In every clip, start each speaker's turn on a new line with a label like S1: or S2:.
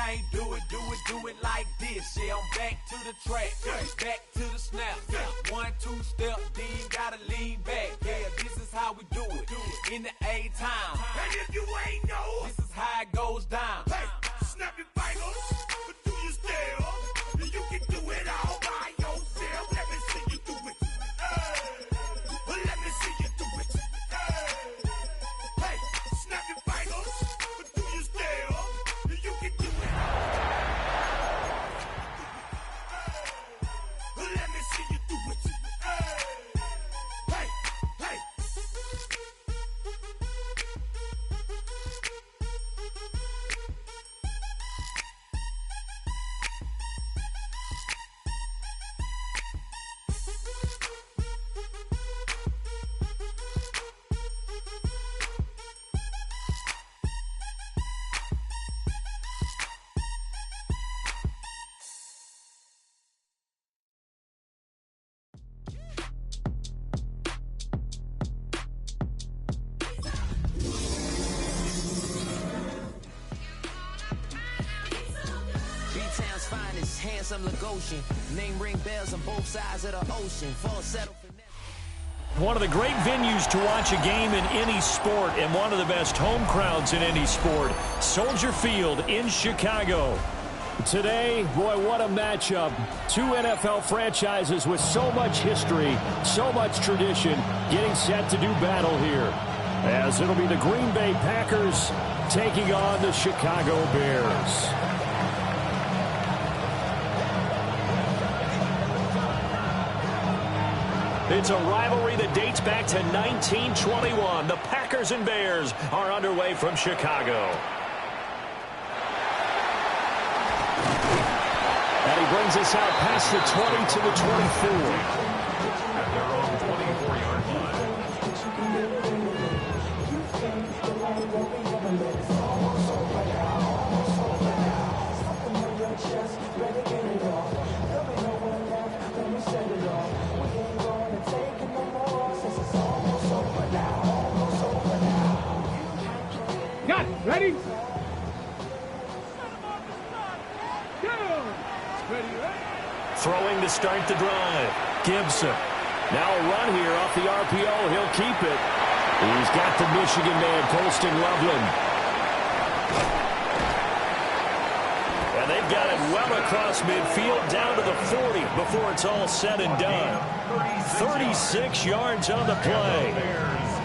S1: thing, do it like this. Yeah, I'm back to the track, back to the snap. 1, 2 step, then gotta lean back. Yeah, this is how we do it in the A-time. And if you ain't know, this is how it goes down. Hey, snap your fingers, but do you still? You can do it all by yourself. Let me see you do it. Let me see you do it. Hey, snap your fingers, but do you still? You can do it. Let me see you do it. Hey, hey.
S2: B-Town's finest, handsome Lagosian. Name ring bells on both sides of the ocean. Falsetto.
S3: One of the great venues to watch a game in any sport and one of the best home crowds in any sport. Soldier Field in Chicago. Today, boy, what a matchup. Two NFL franchises with so much history, so much tradition, getting set to do battle here. As it'll be the Green Bay Packers taking on the Chicago Bears. It's a rivalry that dates back to 1921. The Packers and Bears are underway from Chicago. And he brings us out past the 20 to the 24. At their own 24-yard line.
S4: Got it. Ready?
S3: Throwing to start the drive. Gibson. Now a run here off the RPO. He'll keep it. He's got the Michigan man, Colston Loveland. And they've got it well across midfield down to the 40 before it's all said and done. 36 yards on the play.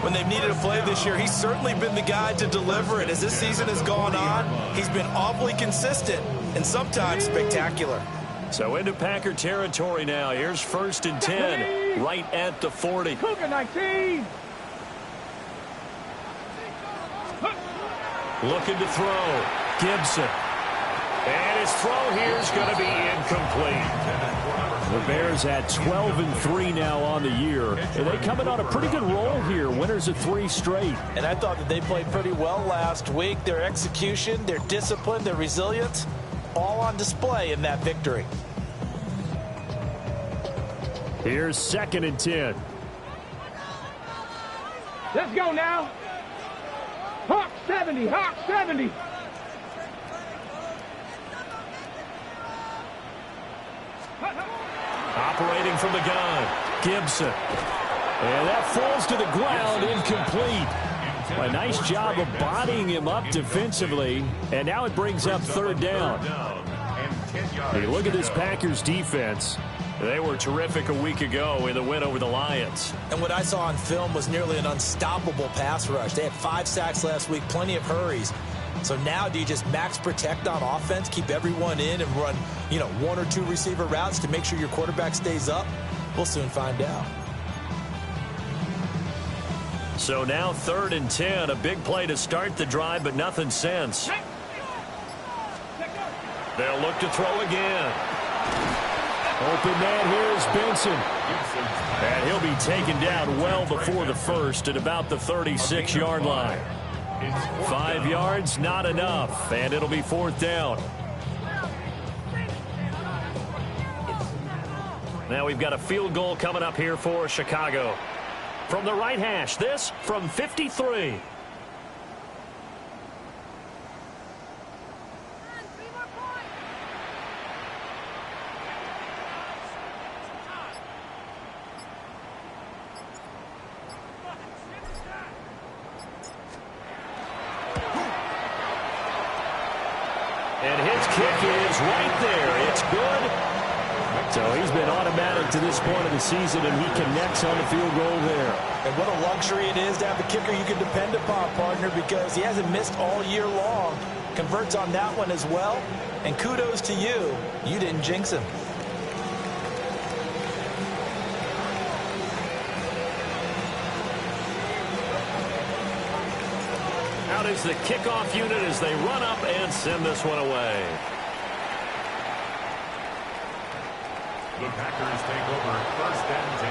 S5: When they've needed a play this year, he's certainly been the guy to deliver it. As this season has gone on, he's been awfully consistent and sometimes spectacular.
S3: So into Packer territory now. Here's 1st and 10, right at the 40.
S4: Cougar 19.
S3: Looking to throw. Gibson. And his throw here is going to be incomplete. The Bears at 12-3 now on the year. And they coming on a pretty good roll here. Winners of 3 straight.
S5: And I thought that they played pretty well last week. Their execution, their discipline, their resilience, all on display in that victory.
S3: Here's 2nd and 10.
S4: Let's go now. Hawk 70. Hawk 70.
S3: Operating from the gun. Gibson. And that falls to the ground, incomplete. A nice job of bodying him up defensively. And now it brings up 3rd down. Hey, look at this Packers defense. They were terrific a week ago in the win over the Lions.
S5: And what I saw on film was nearly an unstoppable pass rush. They had 5 sacks last week, plenty of hurries. So now do you just max protect on offense, keep everyone in and run, 1 or 2 receiver routes to make sure your quarterback stays up? We'll soon find out.
S3: So now 3rd and 10, a big play to start the drive, but nothing since. They'll look to throw again. Open man here is Benson. And he'll be taken down well before the first at about the 36-yard line. 5 yards, not enough, and it'll be 4th down. Now we've got a field goal coming up here for Chicago. From the right hash, this from 53. And his kick is right there. It's good. So he's been automatic to this point of the season, and he connects on the field goal there.
S5: And what a luxury it is to have a kicker you can depend upon, partner, because he hasn't missed all year long. Converts on that one as well. And kudos to you. You didn't jinx him.
S3: Out is the kickoff unit as they run up and send this one away.
S6: The Packers take over 1st and 10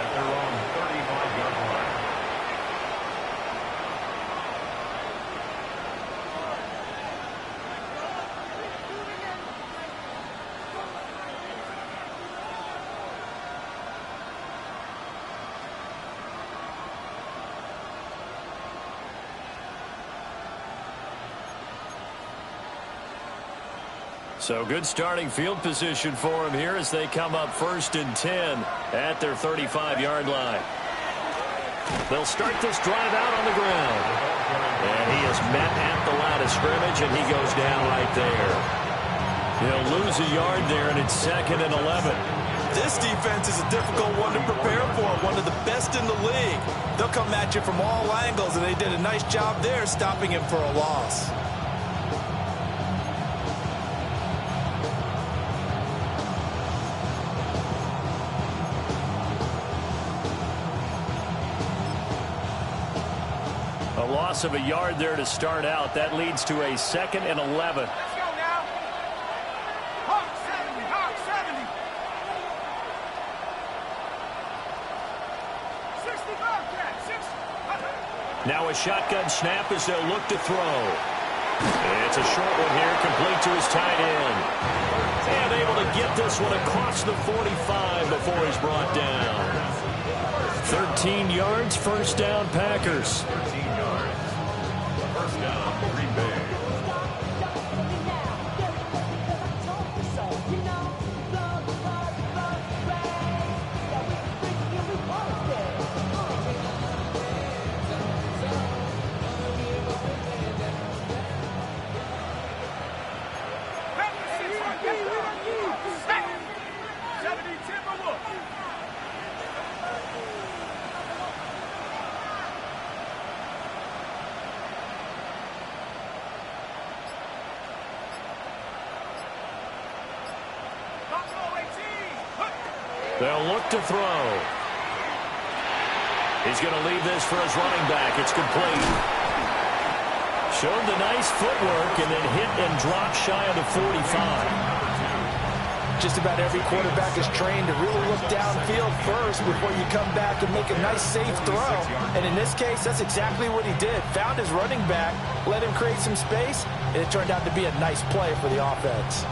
S6: at their own 35-yard line.
S3: So good starting field position for him here as they come up 1st and 10 at their 35-yard line. They'll start this drive out on the ground. And he is met at the line of scrimmage, and he goes down right there. He'll lose a yard there, and it's 2nd and 11.
S5: This defense is a difficult one to prepare for, one of the best in the league. They'll come at you from all angles, and they did a nice job there stopping him for a loss.
S3: A loss of a yard there to start out. That leads to a 2nd and 11.
S4: Let's go now. Hawk 70, Hawk 70. 65, Cat, 6.
S3: Now a shotgun snap as they'll look to throw. It's a short one here, complete to his tight end. And able to get this one across the 45 before he's brought down. 13 yards, 1st down, Packers.
S6: 13 yards. 1st down, Green Bay.
S3: They'll look to throw. He's going to leave this for his running back. It's complete. Showed the nice footwork and then hit and drop shy of the 45.
S5: Just about every quarterback is trained to really look downfield first before you come back and make a nice, safe throw. And in this case, that's exactly what he did. Found his running back, let him create some space, and it turned out to be a nice play for the offense.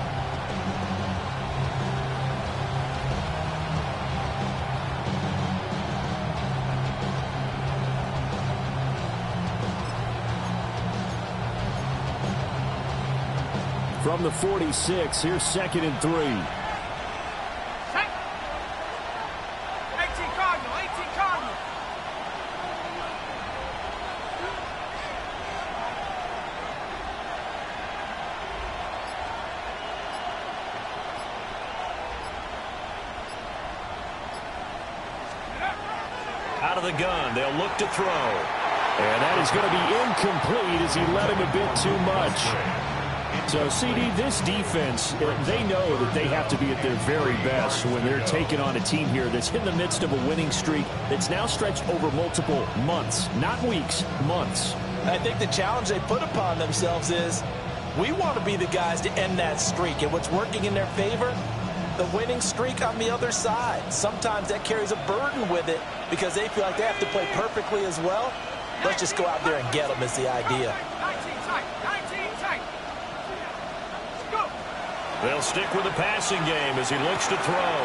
S3: From the 46, here's 2nd and 3.
S4: 18 Cardinal, 18 Cardinal.
S3: Out of the gun, they'll look to throw. And that is going to be incomplete as he led him a bit too much. So, CD, this defense, they know that they have to be at their very best when they're taking on a team here that's in the midst of a winning streak that's now stretched over multiple months, not weeks, months.
S5: I think the challenge they put upon themselves is we want to be the guys to end that streak. And what's working in their favor? The winning streak on the other side. Sometimes that carries a burden with it because they feel like they have to play perfectly as well. Let's just go out there and get them is the idea.
S4: 19 tight, 19 tight.
S3: They'll stick with the passing game as he looks to throw.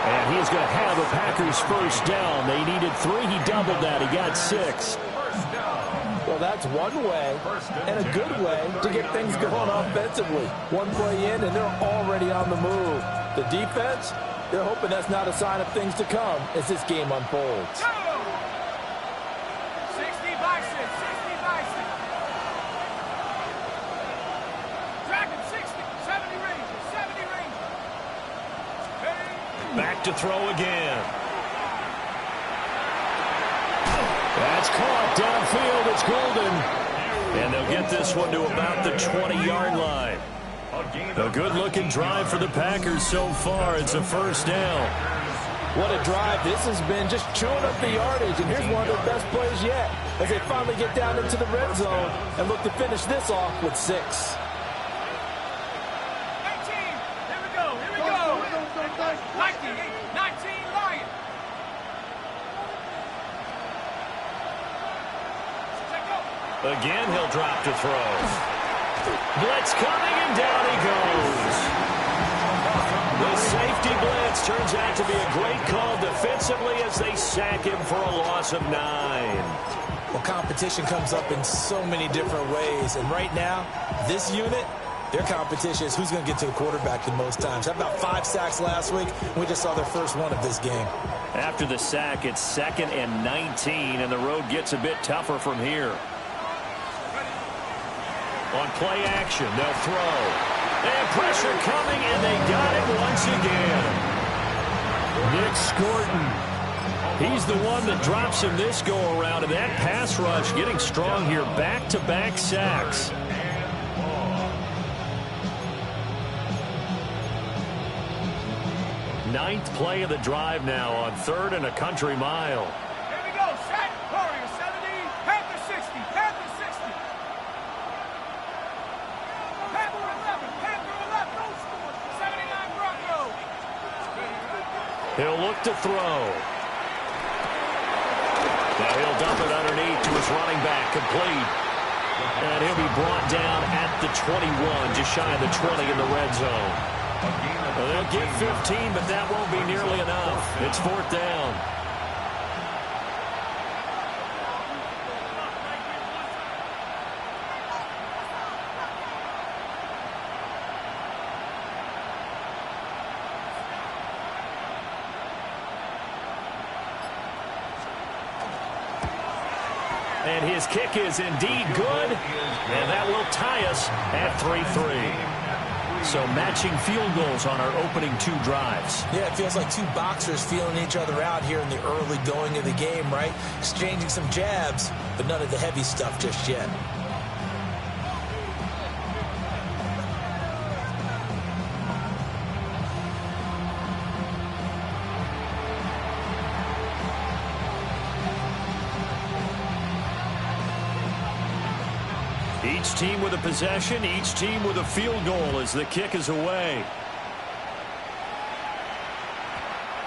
S3: And he's going to have the Packers 1st down. They needed 3. He doubled that. He got 6.
S5: Well, that's one way and a good way to get things going offensively. One play in, and they're already on the move. The defense, they're hoping that's not a sign of things to come as this game unfolds.
S4: 60 Bison, 60 Bison.
S3: look to throw again. That's caught downfield. It's Golden. And they'll get this one to about the 20-yard line. A good-looking drive for the Packers so far. It's a first down.
S5: What a drive this has been, just chewing up the yardage. And here's one of their best plays yet as they finally get down into the red zone and look to finish this off with 6.
S4: 19, here we go. 19 Lions.
S3: Again, he'll drop to throw. Blitz coming, and down he goes. The safety blitz turns out to be a great call defensively as they sack him for a loss of 9.
S5: Well, competition comes up in so many different ways. And right now, this unit, their competition is who's going to get to the quarterback the most times. How about 5 sacks last week? We just saw their first one of this game.
S3: After the sack, it's 2nd and 19, and the road gets a bit tougher from here. On play action, they'll throw. And pressure coming, and they got it once again. Nick Scorton. He's the one that drops him this go-around, and that pass rush getting strong here. Back-to-back sacks. Ninth play of the drive now on 3rd and a country mile.
S4: Here we go. Set. Warrior 70. Panther 60. Panther 60. Panther 11. Panther 11. No score. 79 Broncos.
S3: He'll look to throw. Now he'll dump it underneath to his running back. Complete. And he'll be brought down at the 21, just shy of the 20 in the red zone. Well, they'll get 15, but that won't be nearly enough. It's 4th down. And his kick is indeed good, and that will tie us at 3-3. So matching field goals on our opening 2 drives.
S5: Yeah, it feels like 2 boxers feeling each other out here in the early going of the game, right? Exchanging some jabs, but none of the heavy stuff just yet.
S3: Each team with a possession, each team with a field goal as the kick is away.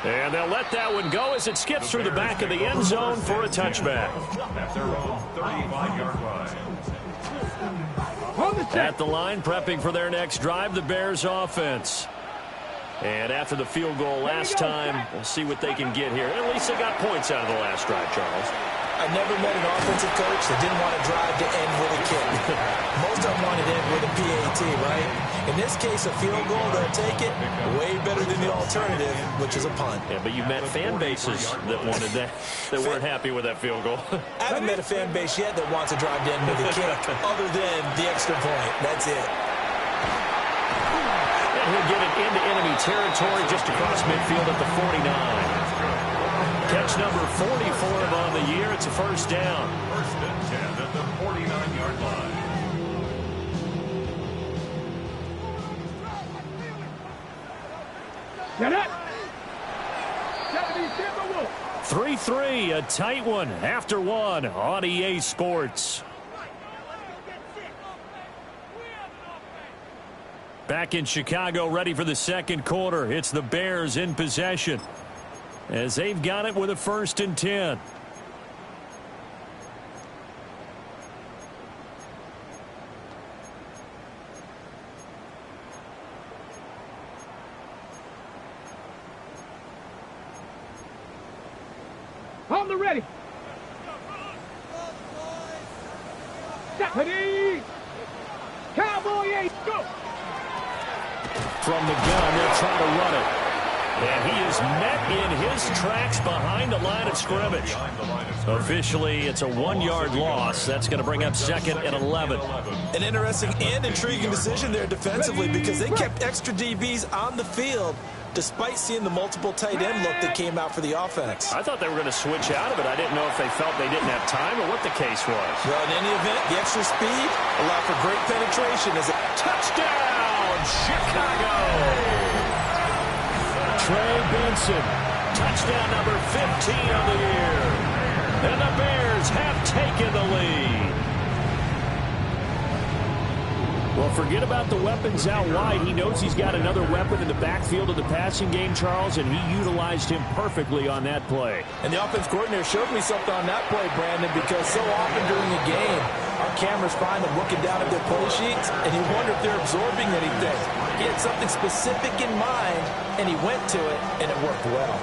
S3: And they'll let that one go as it skips through the back of the end zone for a touchback.
S6: At their own 35-yard line.
S3: At the line, prepping for their next drive, the Bears offense. And after the field goal last time, we'll see what they can get here. At least they got points out of the last drive, Charles.
S5: I never met an offensive coach that didn't want to drive to end with a kick. Most of them wanted to end with a PAT, right? In this case, a field goal, they'll take it. Way better than the alternative, which is a punt.
S3: Yeah, but you've met fan bases that wanted that weren't happy with that field goal.
S5: I haven't met a fan base yet that wants to drive to end with a kick other than the extra point. That's it.
S3: And he'll get it into enemy territory just across midfield at the 49. Catch number 44 on the year. It's a first down.
S6: 1st and 10 at the 49-yard line.
S4: Get it. 70
S3: 3-3, a tight one after one on EA Sports. Back in Chicago, ready for the 2nd quarter. It's the Bears in possession as they've got it with a 1st and 10.
S4: On the ready. Stephanie. Cowboy 8, go.
S3: From the gun, they'll try to run it. And he is met in his tracks behind the line of scrimmage. Officially, it's a 1-yard loss. That's going to bring up 2nd and 11.
S5: An interesting and intriguing decision there defensively because they kept extra DBs on the field despite seeing the multiple tight end look that came out for the offense.
S3: I thought they were going to switch out of it. I didn't know if they felt they didn't have time or what the case was.
S5: Well, in any event, the extra speed allowed for great penetration as a
S3: touchdown, Chicago! Trey Benson, touchdown number 15 of the year. And the Bears have taken the lead. Well, forget about the weapons out wide. He knows he's got another weapon in the backfield of the passing game, Charles, and he utilized him perfectly on that play.
S5: And the offense coordinator showed me something on that play, Brandon, because so often during a game, our cameras find them looking down at their play sheets, and you wonder if they're absorbing anything. He had something specific in mind, and he went to it, and it worked well.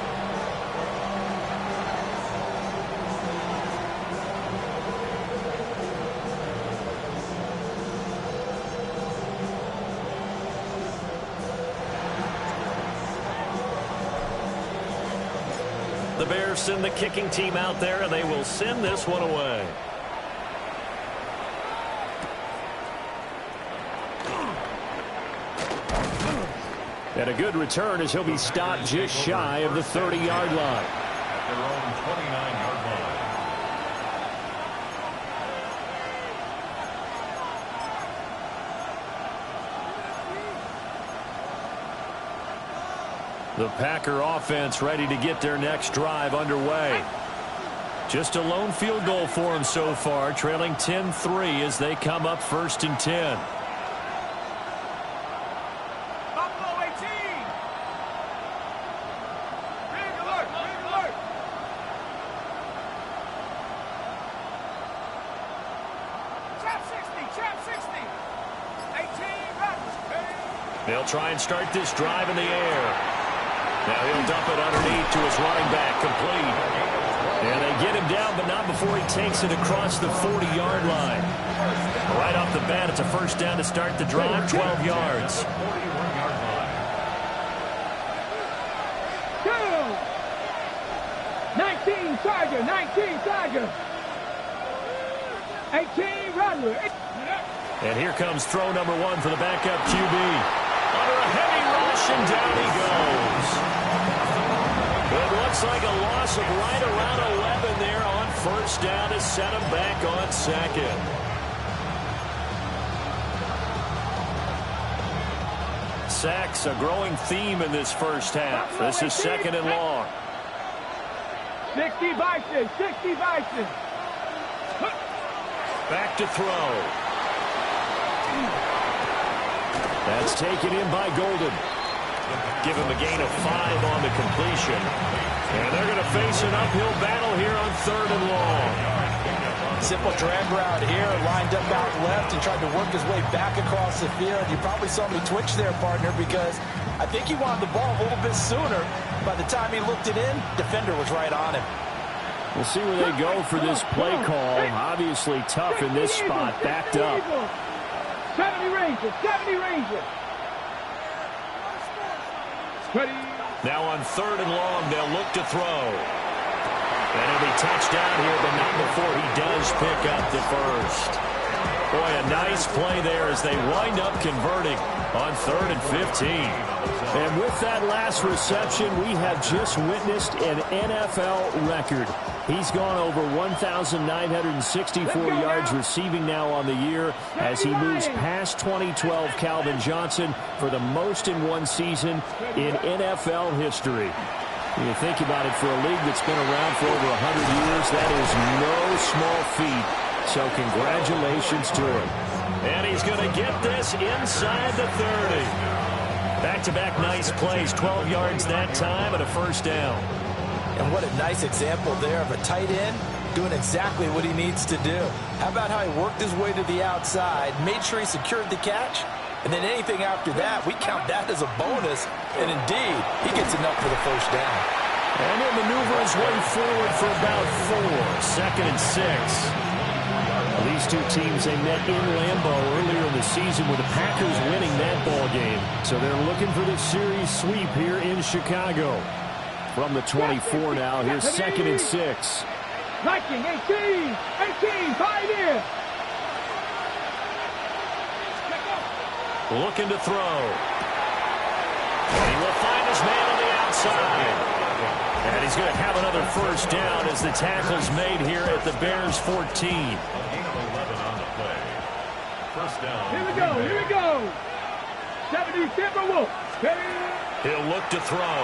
S3: The Bears send the kicking team out there, and they will send this one away. And a good return as he'll be stopped just shy of the 30-yard line.
S6: At their own 29-yard line.
S3: The Packer offense ready to get their next drive underway. Just a lone field goal for them so far, trailing 10-3 as they come up 1st and 10.
S4: Buffalo 18. Big alert, big alert. Trap 60, 18, Rodgers.
S3: They'll try and start this drive in the air. Now he'll dump it underneath to his running back, complete. And they get him down, but not before he takes it across the 40-yard line. Right off the bat, it's a first down to start the drive, 12 yards.
S6: 41-yard line.
S4: 19 Tiger, 19 Tiger. 18 Rodgers.
S3: And here comes throw number 1 for the backup QB. Under a heavy rush, and down he goes. It looks like a loss of right around 11 there on first down to set him back on 2nd. Sacks, a growing theme in this first half. This is 2nd and long.
S4: 60 Bison, 60 Bison.
S3: Back to throw. That's taken in by Golden. Give him a gain of 5 on the completion. And they're going to face an uphill battle here on 3rd and long.
S5: Simple drag route here, lined up out left and tried to work his way back across the field. You probably saw me twitch there, partner, because I think he wanted the ball a little bit sooner. By the time he looked it in, defender was right on him.
S3: We'll see where they go for this play call. Obviously tough in this spot, backed up.
S4: 70 Rangers, 70 Rangers.
S3: Now on 3rd and long, they'll look to throw. And he'll be touchdown here, but not before he does pick up the first. Boy, a nice play there as they wind up converting on 3rd and 15. And with that last reception, we have just witnessed an NFL record. He's gone over 1,964 yards receiving now on the year as he moves past 2012 Calvin Johnson for the most in one season in NFL history. When you think about it, for a league that's been around for over 100 years, that is no small feat. So congratulations to him. And he's going to get this inside the 30. Back-to-back nice plays, 12 yards that time and a first down.
S5: And what a nice example there of a tight end doing exactly what he needs to do. How about how he worked his way to the outside, made sure he secured the catch, and then anything after that, we count that as a bonus. And indeed, he gets enough for the first down.
S3: And he'll maneuver his way forward for about 4. 2nd and 6. These two teams, they met in Lambeau earlier in the season with the Packers winning that ball game. So they're looking for the series sweep here in Chicago. From the 24 now, here's 2nd and 6.
S4: Liking 18, 5 in.
S3: Looking to throw. And he will find his man on the outside. And he's going to have another first down as the tackle's made here at the Bears 14.
S4: Here we go. 70 Timberwolves.
S3: He'll look to throw.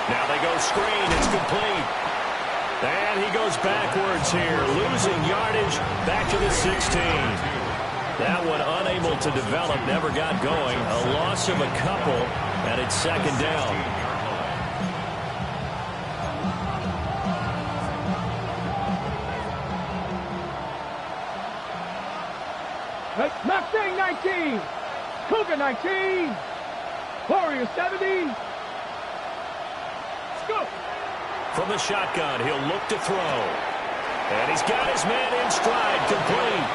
S3: Now they go screen. It's complete. And he goes backwards here, losing yardage back to the 16. That one unable to develop, never got going. A loss of a couple, and it's 2nd down.
S4: Mustang 19, Cougar 19, Warrior 70. Let's go.
S3: From the shotgun, he'll look to throw. And he's got his man in stride, complete.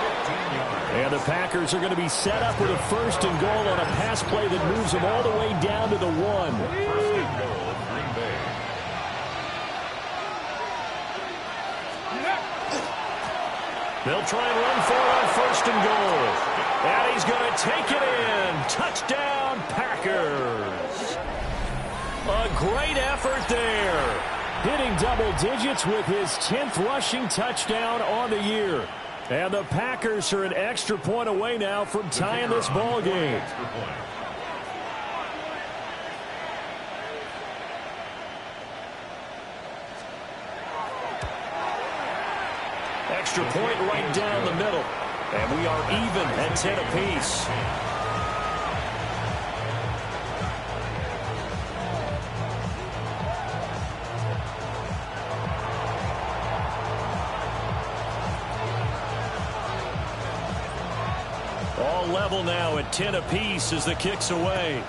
S3: And the Packers are going to be set up with a 1st and goal on a pass play that moves them all the way down to the 1. They'll try and run for it on 1st and goal. And he's going to take it in. Touchdown, Packers. A great effort there. Hitting double digits with his 10th rushing touchdown on the year. And the Packers are an extra point away now from tying this ball game. Extra point right down the middle. And we are even at 10 apiece. All level now at 10 apiece as the kick's away.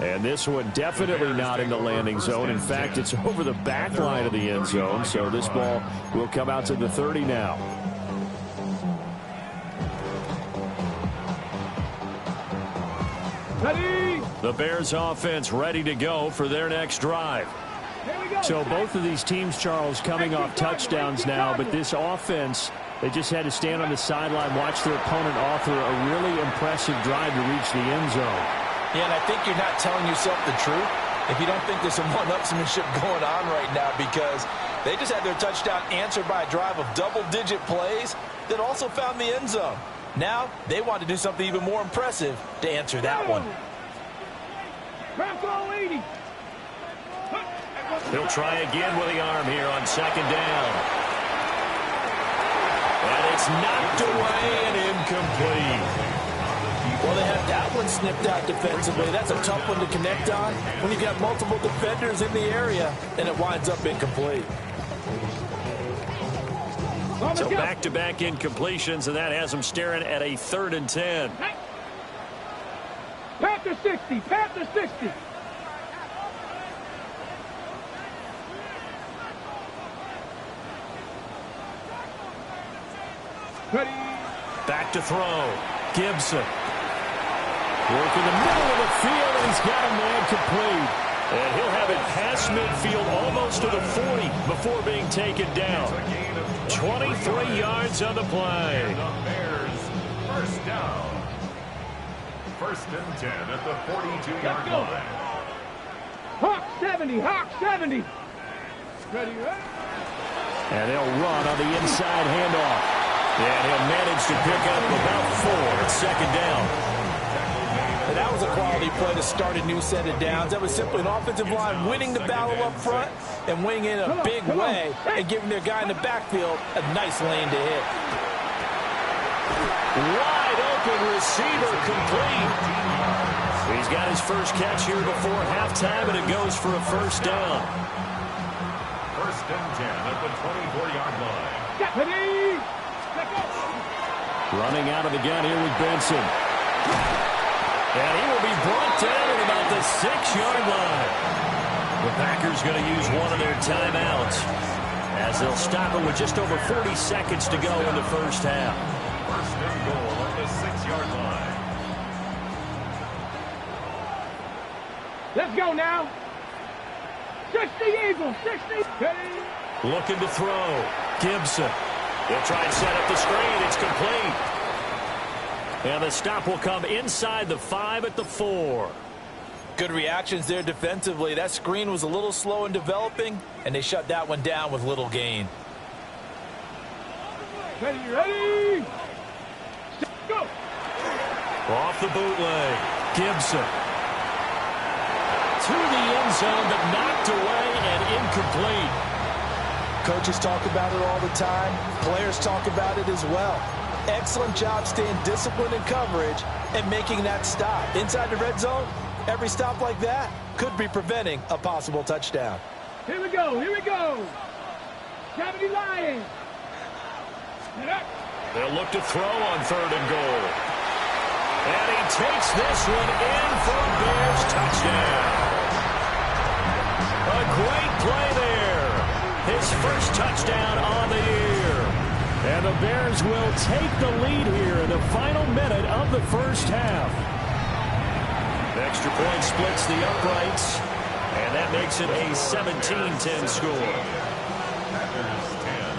S3: And this one definitely not in the landing zone. In fact, it's over the back line of the end zone. So this ball will come out to the 30 now.
S4: Ready.
S3: The Bears offense ready to go for their next drive. So both of these teams, Charles, coming off touchdowns now, but this offense, they just had to stand on the sideline, watch their opponent author a really impressive drive to reach the end zone.
S5: Yeah, and I think you're not telling yourself the truth if you don't think there's some one-upsmanship going on right now, because they just had their touchdown answered by a drive of double-digit plays that also found the end zone. Now they want to do something even more impressive to answer that one.
S3: He'll try again with the arm here on 2nd down. And it's knocked away and incomplete.
S5: Well, they had that one snipped out defensively. That's a tough one to connect on when you've got multiple defenders in the area, and it winds up incomplete.
S3: So back-to-back incompletions, and that has them staring at a 3rd and 10.
S4: Panther 60, Panther 60. Ready.
S3: Back to throw. Gibson. Work in the middle of the field, and he's got a man complete. And he'll have it past midfield almost to the 40 before being taken down. 23 yards on the play.
S6: The Bears, 1st down. 1st and 10 at the 42-yard line.
S4: Hawk 70, Hawk 70. Ready, ready.
S3: And they'll run on the inside handoff. And he'll manage to pick up about 4 at 2nd down.
S5: And that was a quality play to start a new set of downs. That was simply an offensive line winning the battle up front and winning in a big way and giving their guy in the backfield a nice lane to hit.
S3: Wide open receiver complete. He's got his first catch here before halftime, and it goes for a 1st down.
S6: 1st and 10 at the 24-yard line.
S3: Running out of the gun here with Benson. And he will be brought down at about the 6-yard line. The Packers going to use one of their timeouts as they'll stop it with just over 40 seconds to go in the first half.
S6: First and goal at the 6-yard line.
S4: Let's go now. 60 Eagles, 60.
S3: Looking to throw. Gibson. They'll try and set up the screen. It's complete. And the stop will come inside the 5 at the 4.
S5: Good reactions there defensively. That screen was a little slow in developing, and they shut that one down with little gain.
S4: Ready? Go.
S3: Off the bootleg. Gibson. To the end zone, but knocked away and incomplete.
S5: Coaches talk about it all the time. Players talk about it as well. Excellent job staying disciplined in coverage and making that stop. Inside the red zone, every stop like that could be preventing a possible touchdown.
S4: Here we go, here we go. 70 Lions.
S3: They'll look to throw on 3rd and goal. And he takes this one in for a Bears touchdown. A great play there. His first touchdown on the year. And the Bears will take the lead here in the final minute of the first half. Extra point splits the uprights, and that makes it a 17-10 score.
S6: Packers 10.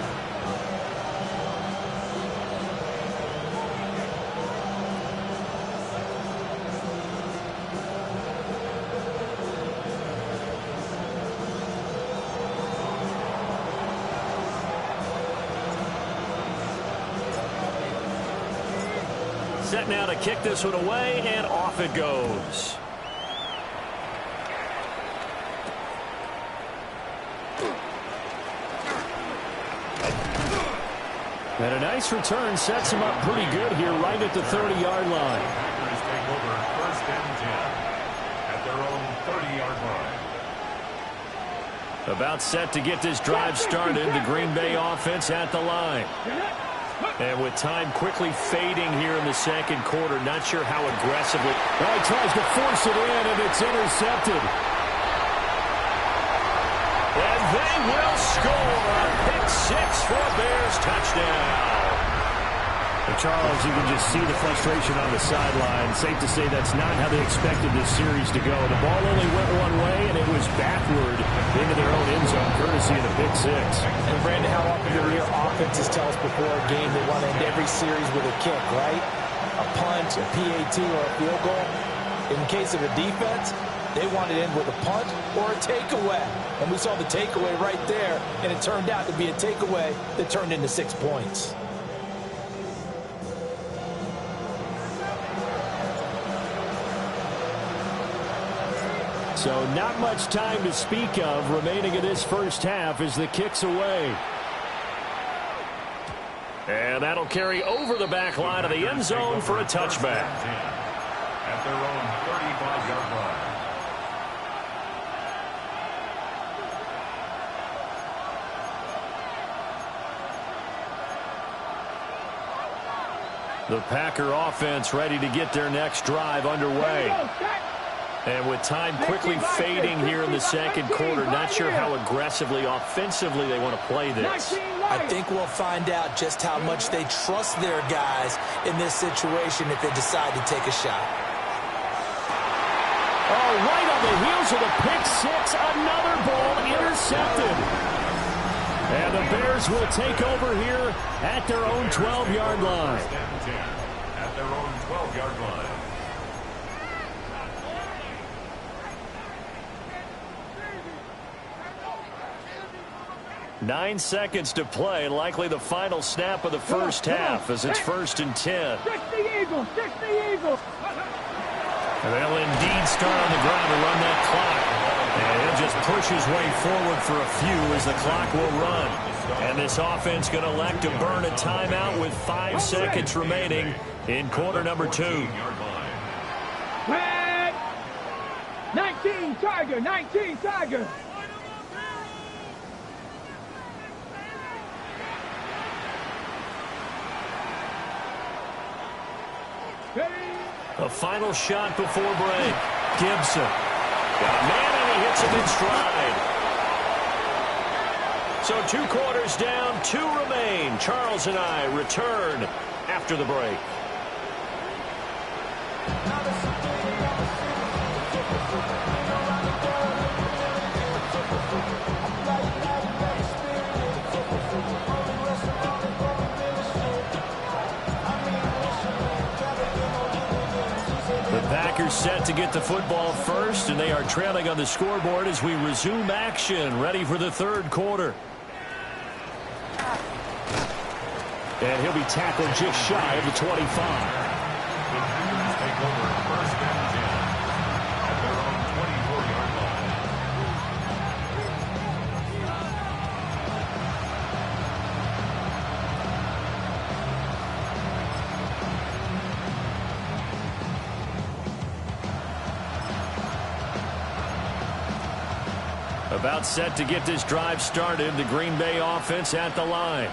S3: Set now to kick this one away, and off it goes. And a nice return sets him up pretty good here right at the 30-yard line.
S6: Packers take over 1st and 10 at their own 30-yard line.
S3: About set to get this drive started, the Green Bay offense at the line. And with time quickly fading here in the second quarter, not sure how aggressively. Well, he tries to force it in, and it's intercepted. And they will score a pick 6 for a Bears touchdown. And Charles, you can just see the frustration on the sideline. Safe to say that's not how they expected this series to go. The ball only went one way, and it was backward into their own end zone, courtesy of the pick 6.
S5: And Brandon, how often do your offenses tell us before a game they want to end every series with a kick, right? A punt, a PAT, or a field goal. In case of a defense, they want to end with a punt or a takeaway. And we saw the takeaway right there, and it turned out to be a takeaway that turned into 6 points.
S3: So not much time to speak of remaining in this first half as the kick's away. And that'll carry over the back line of the end zone for a touchback.
S6: At their own 35-yard line.
S3: The Packer offense ready to get their next drive underway. And with time quickly fading here in the second quarter, not sure how aggressively, offensively they want to play this.
S5: I think we'll find out just how much they trust their guys in this situation if they decide to take a shot.
S3: Oh, right on the heels of the pick 6, another ball intercepted. And the Bears will take over here at their own 12-yard line.
S6: First and 10 at their own 12-yard line.
S3: 9 seconds to play, likely the final snap of the first half as it's 1st and 10.
S4: 60 Eagles, 60 Eagles.
S3: And they'll indeed start on the ground to run that clock. And he'll just push his way forward for a few as the clock will run. And this offense going to elect to burn a timeout with 5 seconds remaining in quarter number 2.
S4: Red. 19 Tiger, 19 Tiger.
S3: A final shot before break. Gibson. Got a man, and he puts him in stride. So 2 quarters down, 2 remain. Charles and I return after the break. The Packers set to get the football first, and they are trailing on the scoreboard as we resume action, ready for the 3rd quarter.
S7: And he'll be tackled just shy of the 25.
S6: The Packers take over 1st and 10 at their own 24-yard line.
S3: About set to get this drive started, the Green Bay offense at the line.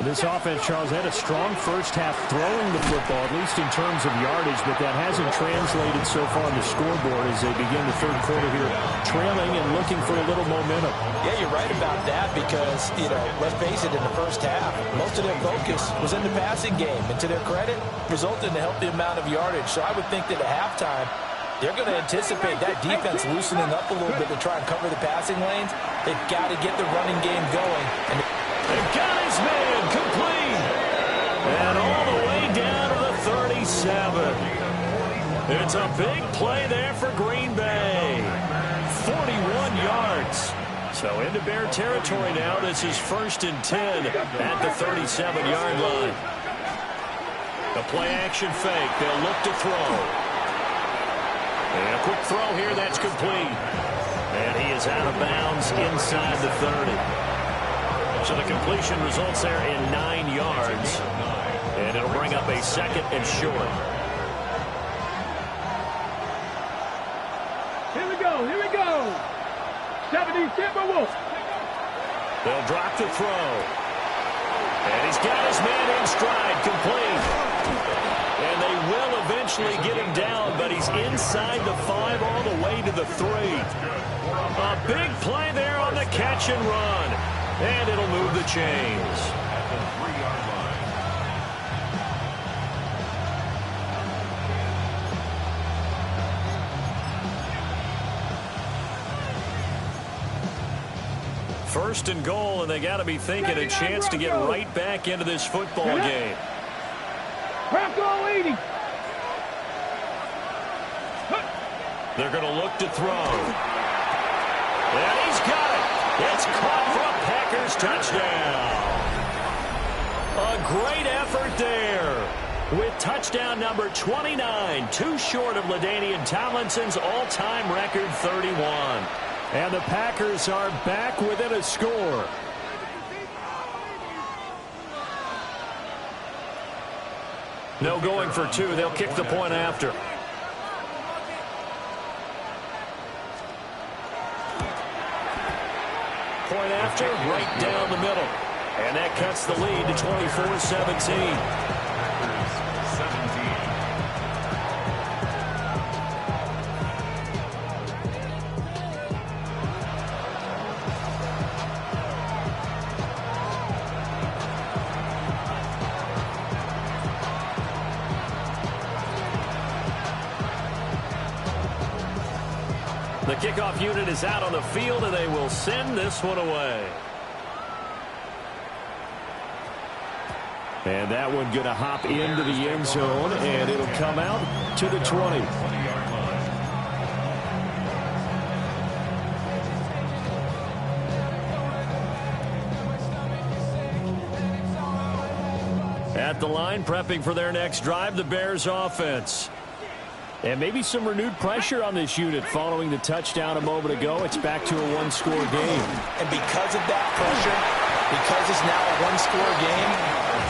S7: This offense, Charles, had a strong first half throwing the football, at least in terms of yardage, but that hasn't translated so far on the scoreboard as they begin the 3rd quarter here, trailing and looking for a little momentum.
S5: Yeah, you're right about that because, let's face it, in the first half, most of their focus was in the passing game. And to their credit, resulted in a healthy amount of yardage. So I would think that at halftime, they're going to anticipate that defense loosening up a little bit to try and cover the passing lanes. They've got to get the running game going. And
S3: they've got his man complete. And all the way down to the 37. It's a big play there for Green Bay. 41 yards. So into Bear territory now. This is 1st and 10 at the 37-yard line. A play-action fake. They'll look to throw. And a quick throw here. That's complete. And he is out of bounds inside the 30. So the completion results there in 9 yards. And it'll bring up a 2nd and short.
S4: Here we go. 70 Timberwolves.
S3: They'll drop the throw. And he's got his man in stride, complete. And they will eventually get him down, but he's inside the 5 all the way to the 3. A big play there on the catch and run. And it'll move the chains.
S6: At the 3-yard line.
S3: First and goal, and they got to be thinking a chance to get right back into this football game.
S4: Bronco 80.
S3: They're going to look to throw. And he's got it. It's caught for a Packers touchdown. A great effort there. With touchdown number 29, too short of LaDainian Tomlinson's all-time record 31.
S7: And the Packers are back within a score.
S3: No going for 2. They'll kick the point after. Point after, right down the middle. And that cuts the lead to 24-17. The kickoff unit is out on the field, and they will send this one away.
S7: And that one going to hop into the end zone, and it'll come out to the 20.
S3: At the line, prepping for their next drive, the Bears offense.
S7: And maybe some renewed pressure on this unit following the touchdown a moment ago. It's back to a one-score game.
S5: And because of that pressure, because it's now a one-score game,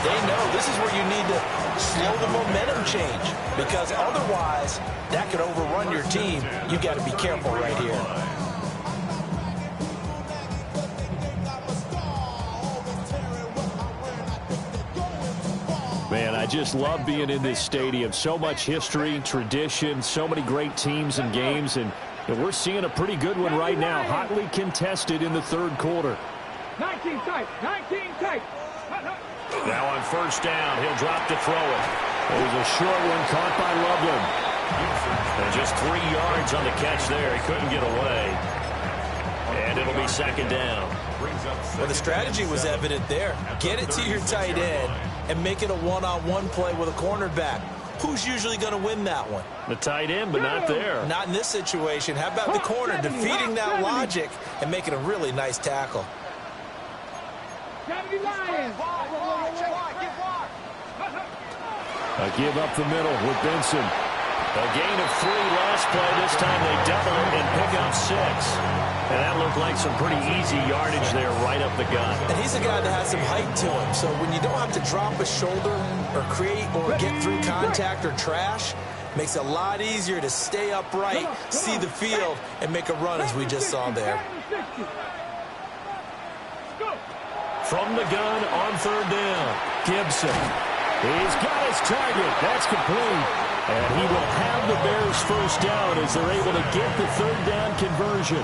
S5: they know this is where you need to slow the momentum change. Because otherwise, that could overrun your team. You've got to be careful right here.
S7: Man, I just love being in this stadium. So much history, tradition, so many great teams and games. And
S3: And we're seeing a pretty good one right now, hotly contested in the third quarter.
S4: 19 tight, 19 tight.
S3: Now on first down, he'll drop to throw it. It was a short one caught by Loveland. And just 3 yards on the catch there. He couldn't get away. And it'll be second down.
S5: Well, the strategy was evident there. Get it to your tight end and make it a one-on-one play with a cornerback. Who's usually going to win that one?
S3: The tight end, but not there.
S5: Not in this situation. How about the corner defeating that logic and making a really nice tackle?
S4: 70 Lions.
S3: A give up the middle with Benson. A gain of 3 last play. This time they double it and pick up 6. And that looked like some pretty easy yardage there right up the gut.
S5: And he's a guy that has some height to him. So when you don't have to drop a shoulder or create or get through contact or trash, makes it a lot easier to stay upright, see the field, and make a run as we just saw there.
S3: From the gun on third down, Gibson. He's got his target. That's complete. And he will have the Bears first down as they're able to get the third down conversion.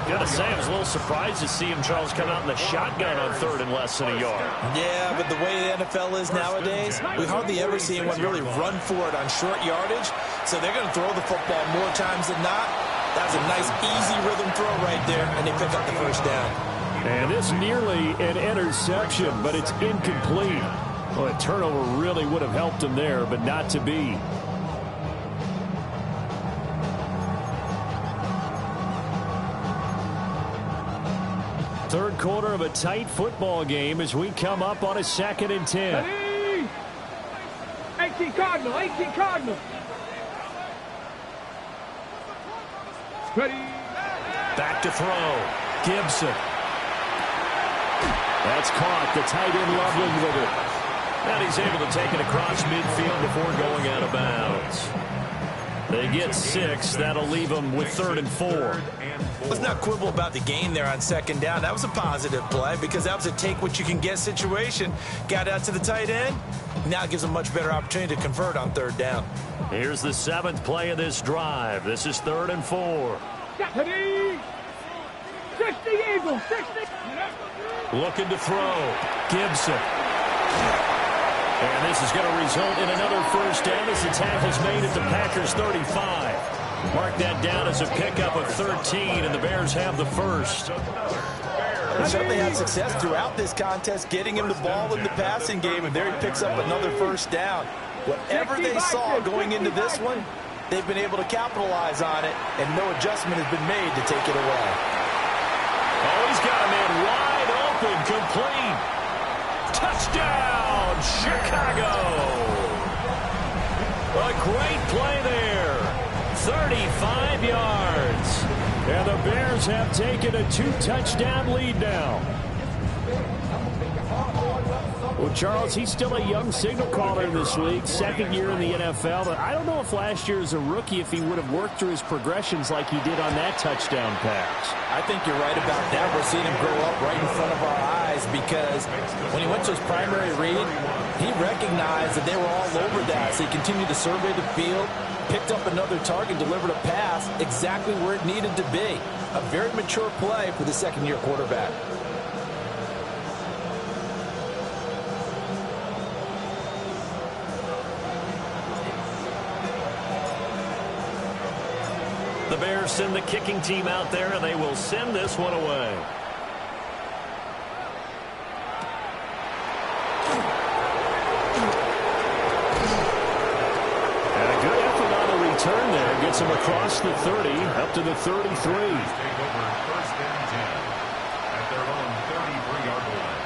S3: Got to say, I was a little surprised to see him, Charles, come out in the shotgun on third and less than a yard.
S5: Yeah, but the way the NFL is nowadays, we hardly ever see anyone really run for it on short yardage. So they're going to throw the football more times than not. That was a nice, easy rhythm throw right there, and they pick up the first down.
S3: And this nearly an interception, but it's incomplete. Well, a turnover really would have helped him there, but not to be. Third quarter of a tight football game as we come up on a 2nd and 10.
S4: 18 Cardinal, 18 Cardinal. Ready.
S3: Back to throw. Gibson. That's caught. The tight end Loveland with it. And he's able to take it across midfield before going out of bounds. They get 6. That'll leave them with 3rd and 4.
S5: Let's not quibble about the gain there on second down. That was a positive play because that was a take-what-you-can-get situation. Got out to the tight end. Now it gives them a much better opportunity to convert on third down.
S3: Here's the 7th play of this drive. This is 3rd and 4.
S4: 60 Eagles, 60.
S3: Looking to throw. Gibson. And this is going to result in another first down as the tackle's made at the Packers' 35. Mark that down as a pickup of 13, and the Bears have the first.
S5: They certainly had success throughout this contest, getting him the ball in the passing game, and there he picks up another first down. Whatever they saw going into this one, they've been able to capitalize on it, and no adjustment has been made to take it away.
S3: Oh, he's got a man wide open, complete. Touchdown, Chicago! A great play there. 35 yards. And the Bears have taken a 2-touchdown lead now. Well, Charles, he's still a young signal caller in this league, 2nd year in the NFL. But I don't know if last year as a rookie, if he would have worked through his progressions like he did on that touchdown pass.
S5: I think you're right about that. We're seeing him grow up right in front of our eyes because when he went to his primary read, he recognized that they were all over that. So he continued to survey the field, picked up another target, delivered a pass exactly where it needed to be. A very mature play for the 2nd-year quarterback.
S3: The Bears send the kicking team out there, and they will send this one away. And a good effort on the return there. Gets him across the 30, up to the 33.
S6: Take over 1st and 10 at their own 33-yard line.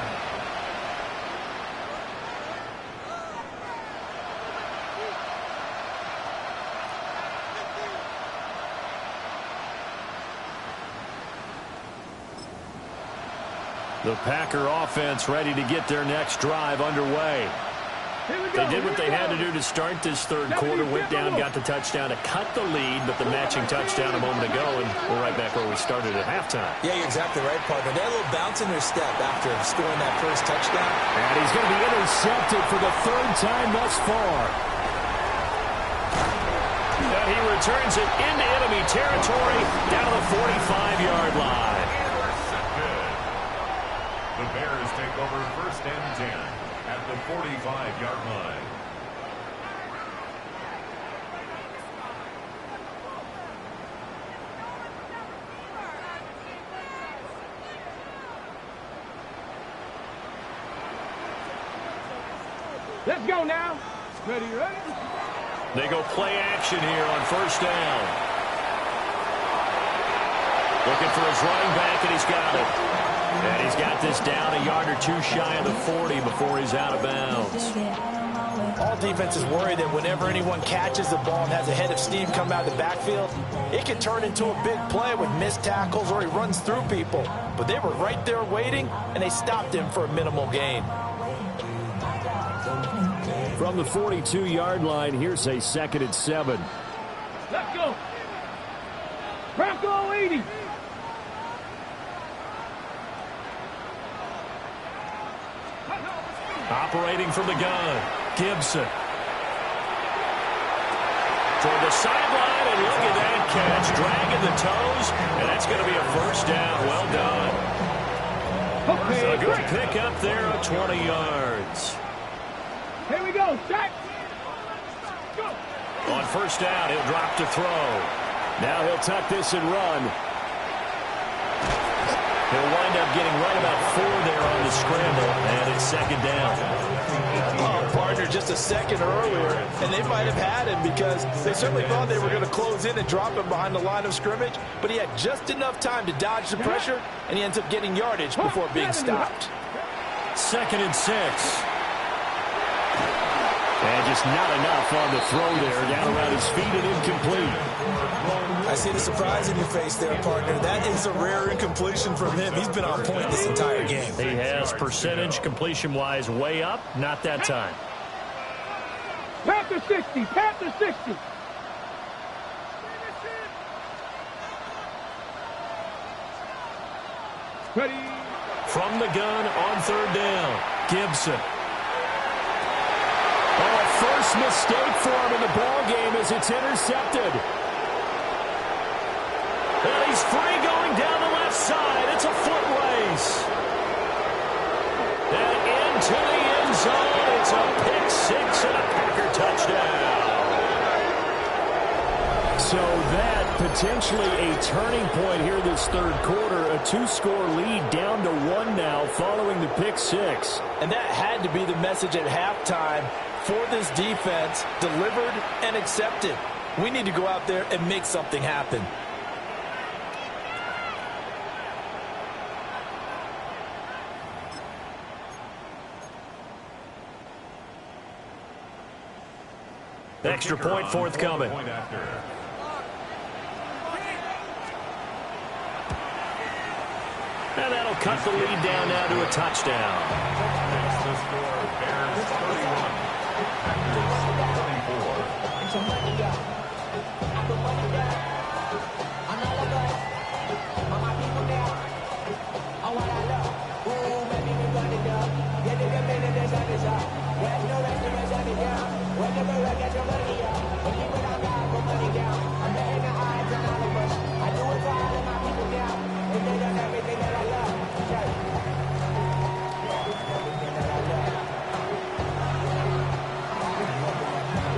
S3: The Packer offense ready to get their next drive underway. They did what they had to do to start this third quarter, went down, got the touchdown to cut the lead, but the matching touchdown a moment ago, and we're right back where we started at halftime.
S5: Yeah, you're exactly right, partner. They had a little bounce in their step after scoring that first touchdown.
S3: And he's going to be intercepted for the 3rd time thus far. But he returns it into enemy territory down to the 45-yard line.
S6: Intercepted. The Bears take over first and 10 at the 45-yard line.
S4: Let's go now. Ready?
S3: They go play action here on first down. Looking for his running back, and he's got it. And he's got this down a yard or two shy of the 40 before he's out of bounds.
S5: All defenses worry that whenever anyone catches the ball and has a head of steam come out of the backfield, it can turn into a big play with missed tackles or he runs through people. But they were right there waiting, and they stopped him for a minimal gain.
S7: From the 42-yard line, here's a 2nd and 7.
S4: Let's go. Bronco 80.
S3: Operating from the gun, Gibson. Toward the sideline, and look at that catch. Dragging the toes, and that's going to be a first down. Well done.
S4: Okay,
S3: So a good pick up there of 20 yards.
S4: Here we go. Shot. Go.
S3: On first down, he'll drop to throw.
S7: Now he'll tuck this and run.
S3: He'll wind up getting right about 4 there on the scramble, and it's 2nd down.
S5: Oh, partner, just a second earlier, and they might have had him because they certainly thought they were going to close in and drop him behind the line of scrimmage, but he had just enough time to dodge the pressure, and he ends up getting yardage before being stopped.
S3: 2nd and 6.
S7: And just not enough on the throw there. Down around his feet and incomplete.
S5: I see the surprise in your face there, partner. That is a rare incompletion from him. He's been on point this entire game.
S3: He has percentage completion-wise way up. Not that time.
S4: Panther 60. Panther 60. Ready.
S3: From the gun on 3rd down, Gibson.
S7: Oh, first mistake for him in the ball game as it's intercepted.
S3: And he's free going down the left side. It's a foot race. And into the end zone. It's a pick 6 and a Packer touchdown.
S7: So that potentially a turning point here this 3rd quarter. A 2-score lead down to 1 now following the pick 6.
S5: And that had to be the message at halftime for this defense, delivered and accepted. We need to go out there and make something happen.
S3: Extra point forthcoming. And that'll cut the lead down now to a touchdown.
S6: That's the score. Bears 31. Packers
S3: 34.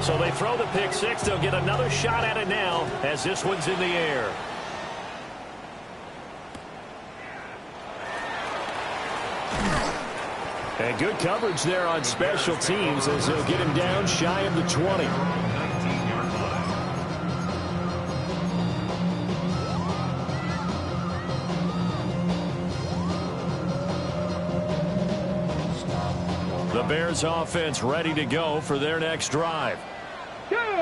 S3: So they throw the pick 6. They'll get another shot at it now as this one's in the air.
S7: And good coverage there on special teams as they'll get him down shy of the 20.
S6: 19-yard line.
S3: The Bears offense ready to go for their next drive.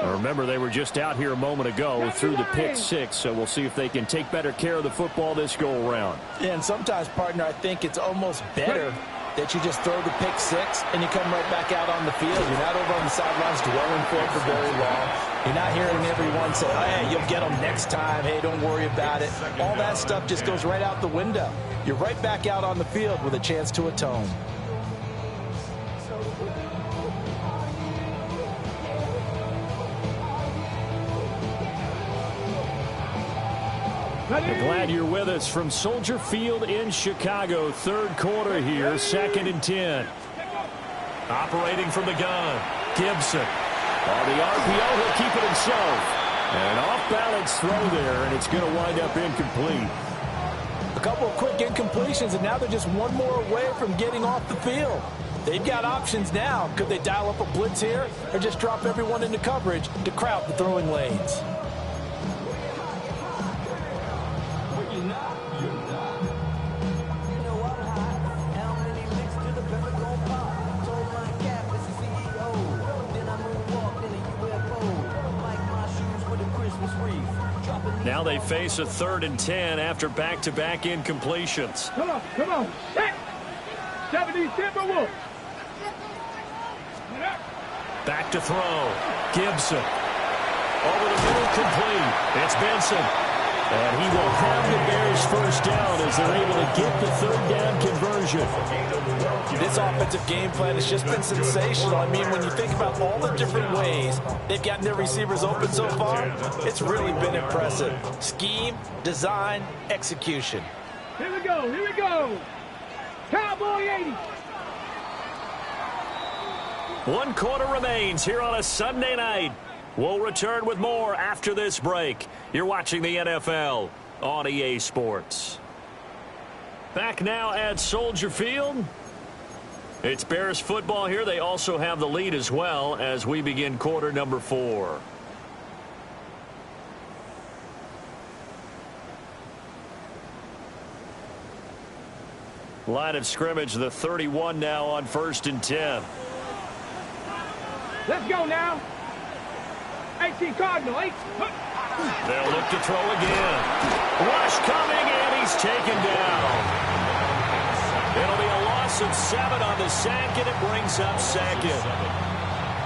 S7: Remember, they were just out here a moment ago through the pick 6, so we'll see if they can take better care of the football this go-around.
S5: Yeah, and sometimes, partner, I think it's almost better that you just throw the pick 6 and you come right back out on the field. You're not over on the sidelines dwelling for it for very long. You're not hearing everyone say, oh, hey, you'll get them next time. Hey, don't worry about it. All that stuff just goes right out the window. You're right back out on the field with a chance to atone.
S3: Glad you're with us from Soldier Field in Chicago. Third quarter here, 2nd and 10. Operating from the gun, Gibson. On the RPO, he'll keep it himself. An off-balance throw there, and it's going to wind up incomplete.
S5: A couple of quick incompletions, and now they're just one more away from getting off the field. They've got options now. Could they dial up a blitz here or just drop everyone into coverage to crowd the throwing lanes?
S3: Now they face a 3rd and 10 after back-to-back incompletions.
S4: Come on. Set. 70 Timberwolves.
S3: Back to throw. Gibson. Over the middle, complete. It's Benson. And he will have the Bears first down as they're able to get the 3rd down conversion.
S5: This offensive game plan has just been sensational. I mean, when you think about all the different ways they've gotten their receivers open so far, it's really been impressive. Scheme, design, execution.
S4: Here we go. Cowboy 80.
S3: 1 quarter remains here on a Sunday night. We'll return with more after this break. You're watching the NFL on EA Sports. Back now at Soldier Field. It's Bears football here. They also have the lead as well as we begin quarter number 4. Line of scrimmage, the 31 now on 1st and 10.
S4: Let's go now. 18 Cardinal. 8.
S3: They'll look to throw again. Rush coming, and he's taken down. It'll be a loss of 7 on the sack, and it brings up 2nd.